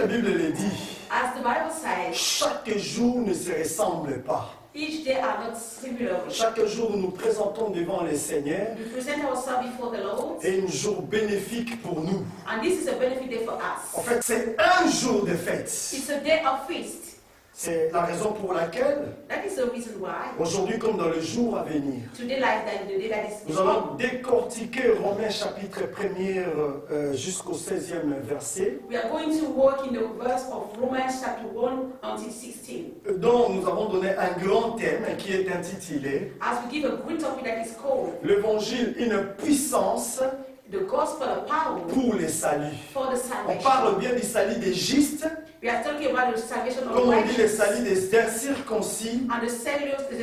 la Bible le dit, As the Bible says, chaque jour ne se ressemble pas. each day are not similar. Chaque jour, nous nous présentons devant le Seigneur We present ourselves before the Lord, et un jour bénéfique pour nous. and this is a benefit day for En us. fait, c'est un jour de fête. It's a day of feast. C'est la raison pour laquelle, That is the reason why aujourd'hui comme dans le jour à venir, today, like that, the day that is nous allons décortiquer Romains chapitre 1er jusqu'au 16e verset, we are going to work in the verse of Romans chapter 1 until 16. dont nous avons donné un grand thème qui est intitulé As we give a great topic that is called L'Évangile, une puissance the gospel of power pour les saluts. for the On salvation. parle bien du salut des justes, We are talking about the salvation of comme on dit le righteous salut des incirconcis and the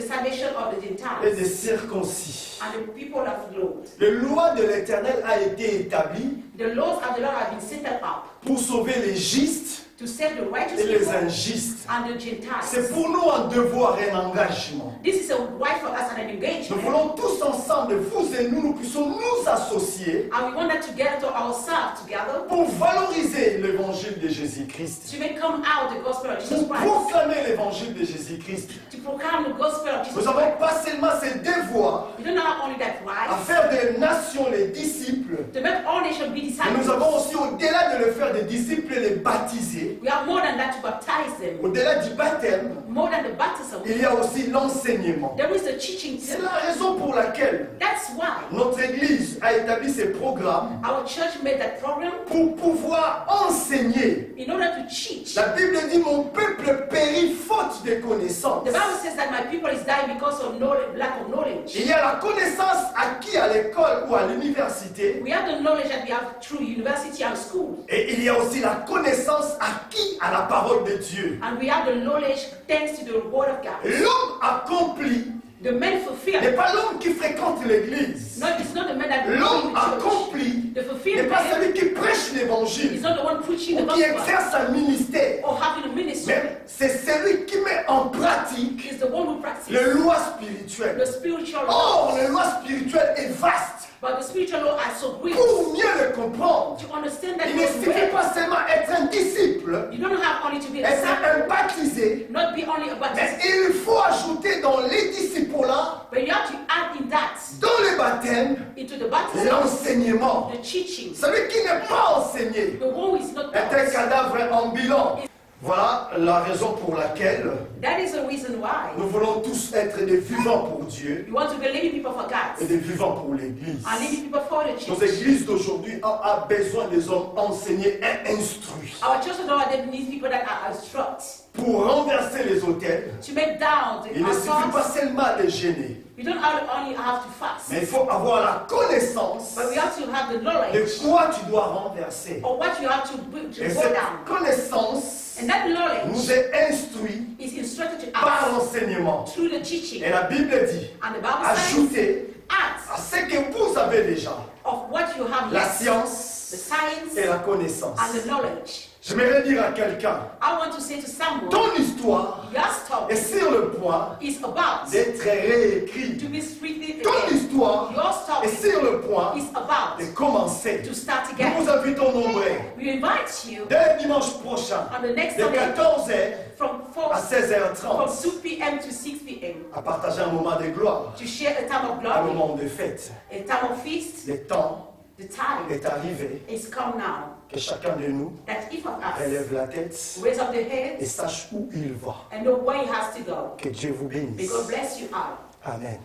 salvation of the et Gentiles des circoncis. and the people of the Lord. La loi de l'Éternel a été établie The laws of the Lord have been set up pour sauver les justes to save the righteous et les people injustes. and the C'est Gentiles. pour nous un devoir et un engagement. This is a right for us and an Nous engagement. voulons tous ensemble, vous et nous puissions nous associer And we want that together to ourselves together pour valoriser l'évangile de Jésus-Christ, to make come out the gospel of Jesus pour Christ, proclamer l'évangile de Jésus-Christ. to proclaim the gospel of Jesus Nous n'avons Christ. pas seulement ces devoirs We don't have only that à right faire des nations les disciples, to make all nations be mais nous avons disciples. aussi, au-delà de le faire des disciples et les baptiser, We have more than that to baptize them. au-delà du baptême, More than the baptism, il y a aussi l'enseignement. there is the teaching C'est too. la raison pour laquelle That's why notre Église a établi ces programmes our church made that program pour pouvoir enseigner. in order to teach. La Bible dit mon peuple périt faute de connaissance. The Bible says that my people is dying because of knowledge, lack of knowledge. Il y a la connaissance acquise à l'école ou à l'université We have the knowledge that we have through university and school. et il y a aussi la connaissance acquise à la parole de Dieu. And we have the knowledge thanks to the word of God. L'homme accompli The men n'est fulfill. pas l'homme qui fréquente l'église. No, it's not the man that L'homme in the church. accompli The n'est fulfilled pas man celui qui prêche is l'évangile not the one preaching the ou qui gospel exerce un ministère, or having a ministry. mais c'est celui qui met en pratique It's the one who practices les lois spirituelles. the spiritual Or, law. les lois spirituelles est vaste. But the spiritual law are so great. Pour mieux le comprendre, To understand that il ne suffit well, pas seulement être un disciple, you don't have only to be a être un disciple, baptisé, not be only a mais baptist, il faut ajouter dans les disciples-là, but you have to add in that dans le baptême, into the baptism, l'enseignement. the teaching. Celui qui n'est pas enseigné The one who is not est un taught. cadavre ambulant. Voilà la raison pour laquelle That is the reason why nous voulons tous être des vivants pour Dieu you want to be living people for et God des vivants pour l'Église. and living people for the Nos church. églises d'aujourd'hui ont besoin des hommes enseignés et instruits Our church nowadays needs people that are instructed pour renverser les autels. to make down the Il ne suffit pas assaults. seulement de gêner, You don't only have to fast, mais il faut avoir la connaissance but we have to have the de knowledge quoi tu dois renverser. of what you have to Et go cette down. connaissance And that knowledge nous est instruite is instructed to par us l'enseignement. through the teaching. Et la Bible dit, And the Bible says, ajoutez add à ce que vous avez déjà of what you have la yet, science the science et la connaissance. and the knowledge. J'aimerais dire à quelqu'un, I want to say to someone, ton histoire your est story sur le point is about d'être réécrite. to be written Ton again. histoire Your est story sur le point is about de commencer. to start Nous again. vous invitons nombreux We invite you dès le dimanche prochain, on the next de Sunday 14h from à 4 from 16h30, 2 p.m. to 6 p.m. à partager un moment de gloire, to share a time of un glory, moment de fête. a time of feast. Le temps The time est arrivé is come now que chacun de nous that each of us relève la tête raise up the et head sache où il va. and know where he has to go. Que Dieu vous May bénisse. God bless you all. Amen.